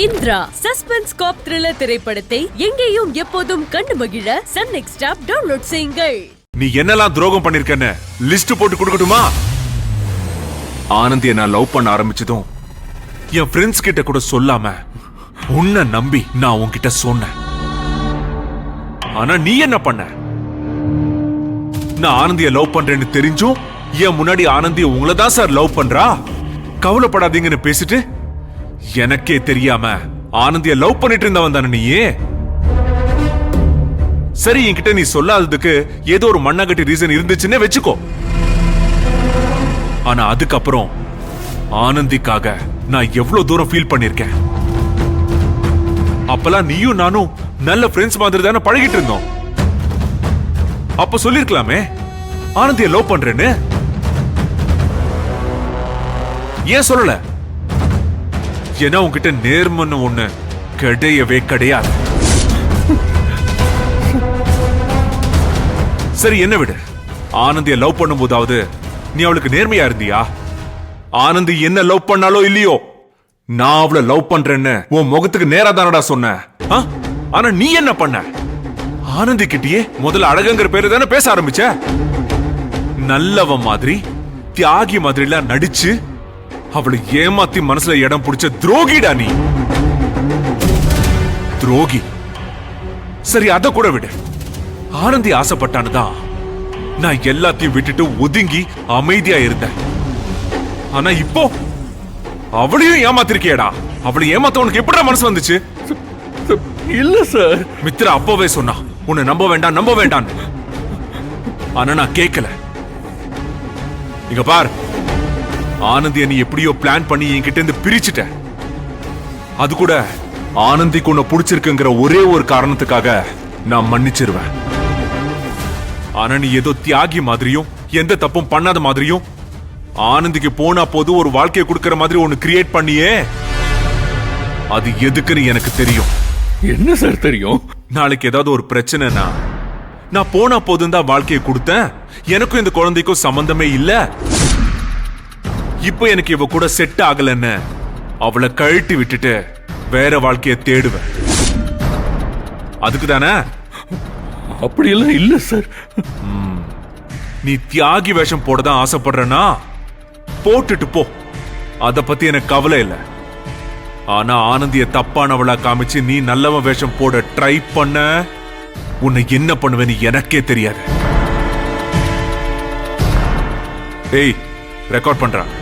Indira suspense காப் thriller திரைப்படத்தை எங்கேயும் எப்போதும் கண்டு மகிழ சன் நெக்ஸ்ட் ஆப் டவுன்லோட் செய்யுங்கள். நீ என்னெல்லாம் துரோகம் பண்ணிருக்கன்னு லிஸ்ட் போட்டு கொடுக்கட்டுமா? ஆனந்தியை நான் லவ் பண்ண ஆரம்பிச்சதும் என் ஃப்ரெண்ட்ஸ் கிட்ட கூட சொல்லாம உன்னை நம்பி நான் உன்கிட்ட சொன்னேன். ஆனா நீ என்ன பண்ண? நான் ஆனந்தியை லவ் பண்றேன்னு தெரிஞ்சும் என் முன்னாடி ஆனந்தி உங்களை தான் சார் லவ் பண்றா, கவலைப்படாதீங்கன்னு பேசிட்டு எனக்கே தெரியாம ஆனந்தியை லவ் பண்ணிட்டு இருந்தவன் தானே நீயே. சரி, என்கிட்ட நீ சொல்லாததுக்கு ஏதோ ஒரு மண்ணாகட்டி ரீசன் இருந்துச்சுன்னே வெச்சுக்கோ. ஆனா அதுக்கப்புறம் ஆனந்திக்காக நான் எவ்வளவு தூரம் ஃபீல் பண்ணிருக்கேன். அப்பெல்லாம் நீயும் நானும் நல்ல ஃப்ரெண்ட்ஸ் மாதிரி தானே பழகிட்டு இருந்தோம். அப்ப சொல்லிருக்கலாமே ஆனந்தியை லவ் பண்றேன்னு. ஏன் சொல்லல? ஏன்னா உன்கிட்ட நேர்மன்னு ஒண்ணு கிடையவே கிடையாது. சரி, என்ன விடு. ஆனந்தியை லவ் பண்ணும் போதாவது நீ அவளுக்கு நேர்மையா இருந்தியா? ஆனந்தி என்ன லவ் பண்ணாலோ இல்லையோ, நான் அவளை லவ் பண்றேன்னு உன் முகத்துக்கு நேரா தானடா சொன்ன. ஆனா நீ என்ன பண்ண? ஆனந்தி கிட்டயே முதல்ல அழகுங்கிற பேரு தானே பேச ஆரம்பிச்ச. நல்லவன் மாதிரி தியாகி மாதிரி எல்லாம் நடிச்சு அவளை ஏமாத்தி மனசுல இடம் பிடிச்ச துரோகிடா நீ. துரோகி. சரி, அத கூட விடு. ஆனந்தி ஆசைப்பட்டானுதான் நான் எல்லாத்தையும் விட்டுட்டு ஒதுங்கி அமைதியா இருந்தேன். ஆனா இப்போ அவளையும் ஏமாத்திருக்கியடா. அவளை ஏமாத்த உனக்கு எப்படிடா மனசு வந்துச்சு? இல்ல சார். மித்ரா அப்பவே சொன்னா உன்னை நம்ப வேண்டாம் நம்ப வேண்டாம். ஆனா நான் கேட்கல. இங்க பார், ஆனந்தியை நீ எப்படியோ பிளான் பண்ணி என்கிட்ட இருந்து பிரிச்சுட்ட. அது கூட ஆனந்திக்கு உன்னை பிடிச்சிருக்குங்கிற ஒரே ஒரு காரணத்துக்காக நான் மன்னிச்சிருவேன். ஆனா நீ ஏதோ தியாகி மாதிரியும் எந்த தப்பும் பண்ணாத மாதிரியும் ஆனந்திக்கு போனா போது ஒரு வாழ்க்கையை கொடுக்கற மாதிரி ஒன்னு கிரியேட் பண்ணியே. அது எதுக்குன்னு எனக்கு தெரியும். என்ன சார் தெரியும்? நாளைக்கு ஏதாவது ஒரு பிரச்சனைனா நான் போனா போதும் தான் வாழ்க்கையை கொடுத்தேன். எனக்கும் இந்த குழந்தைக்கும் சம்பந்தமே இல்ல. இப்போ எனக்கு இவ கூட செட் ஆகலன்னு அவளை கழட்டி விட்டுட்டு வேற வாழ்க்கையை தேடுவேன். அதுக்கு தானே? அப்படியெல்லாம் இல்ல சார். நீ தியாகி வேஷம் போடதான் ஆசைப்படுறனா போட்டுட்டு போ, அத பத்தி எனக்கு கவலை இல்லை. ஆனா ஆனந்திய தப்பானவளா காமிச்சு நீ நல்லவன் வேஷம் போட ட்ரை பண்ண, உன்னை என்ன பண்ணுவேன்னு எனக்கே தெரியாது. ஏய், ரெக்கார்ட் பண்றான்.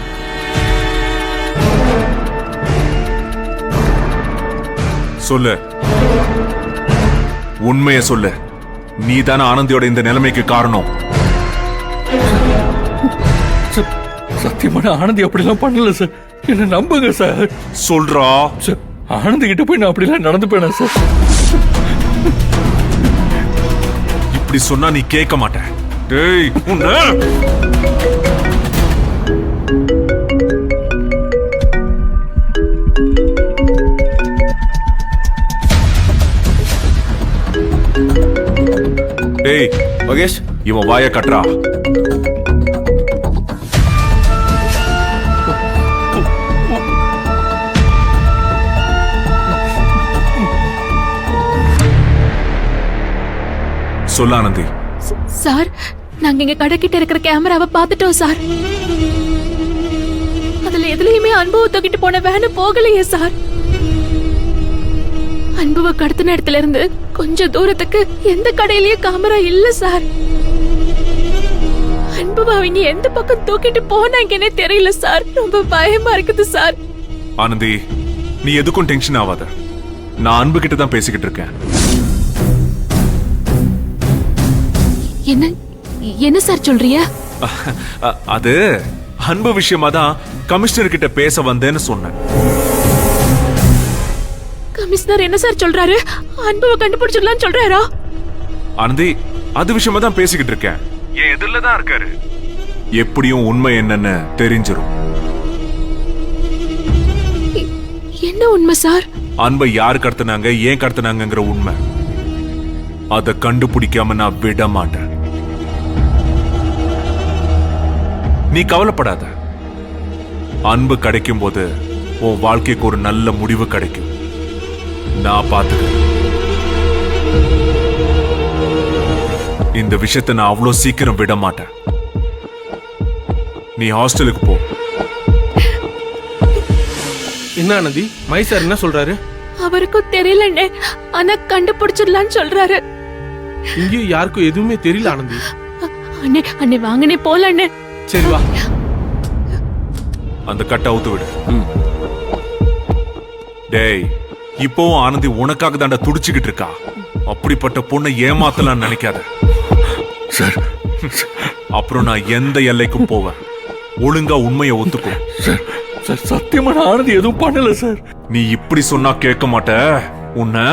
சொல்லு, உண்மைய சொல்லு. நீ தானே ஆனந்தியோட இந்த நிலைமைக்கு காரணம். சத்தியமான ஆனந்தி அப்படிலாம் பண்ணல சார். என்ன நம்புங்க சார். சொல்றா. ஆனந்தி கிட்ட போய் நான் அப்படிலாம் நடந்து போயினா சார். இப்படி சொன்னா நீ கேட்க மாட்ட. டேய், உன்னை டேய் மகேஷ், இவன் வாய கட்டுறா. சொல்ல ஆனந்தி. சார், நாங்க இங்க கடைக்கிட்ட இருக்கிற கேமராவை பார்த்துட்டோம் சார். அதுல எதுலயுமே அன்புவை தூக்கிட்டு போன வேனு போகலையே சார். அன்புவை கடத்தின இடத்துல இருந்து கொஞ்சம் தூரத்துக்கு எந்த கடையிலயும் கேமரா இல்ல சார். அன்புவை அவங்க எந்த பக்கம் தூக்கிட்டு போனாங்கன்னே தெரியல சார். ரொம்ப பயமா இருக்குது சார். ஆனந்தி, நீ எதுக்கும் டென்ஷன் ஆகாத. நான் அன்பு கிட்ட தான் பேசிக்கிட்டு இருக்கேன். என்ன என்ன சார் சொல்றிய? அது அன்பு விஷயமா தான் கமிஷனர் கிட்ட பேச வந்தேன்னு சொன்னேன். கமிஷனர் என்ன சார் சொல்றாரு? அன்புவை கண்டுபிடிச்சிடலாம்னு சொல்றாரா? ஆனந்தி, அது விஷயமா தான் பேசிக்கிட்டு இருக்கேன். என் எதிரில தான் இருக்காரு. எப்படியும் உண்மை என்னன்னு தெரிஞ்சிரும். என்ன உண்மை சார்? அன்பை யார் கடத்தினாங்க, ஏன் கடத்தினாங்கிற உண்மை. அதை கண்டுபிடிக்காம நான் விட மாட்டேன். நீ கவலைப்படாத. அன்பு கிடைக்கும் போது உன் வாழ்க்கைக்கு ஒரு நல்ல முடிவு கிடைக்கும். நான் பாத்துக்கிறேன். இந்த விஷயத்தை நான் அவ்வளவு சீக்கிரம் விட மாட்டேன். நீ ஹாஸ்டலுக்கு போ. என்ன ஆனந்தி, மை சார் என்ன சொல்றாரு? அவருக்கும் தெரியலண்ணே, ஆனா கண்டுபிடிச்சிடலான்னு சொல்றாரு. இங்கேயும் யாருக்கும் எதுவுமே தெரியல ஆனந்தி. அண்ணே அண்ணே வாங்கனே போலண்ணே. சரி வா. அந்த கட்டை அவுத்து விடு. டேய், இப்போவும் ஆனந்தி உனக்காக தாண்டா துடிச்சுக்கிட்டு இருக்கா. அப்படிப்பட்ட பொண்ணை ஏமாத்தலாம் நினைக்காத சார். அப்புறம் நான் எந்த எல்லைக்கும் போவேன். ஒழுங்கா உண்மையை ஒத்துக்கோ. சார் சார், சத்தியமா நான் ஆனந்தி எதுவும் பண்ணல சார். நீ இப்படி சொன்னா கேட்க மாட்ட. உன்னை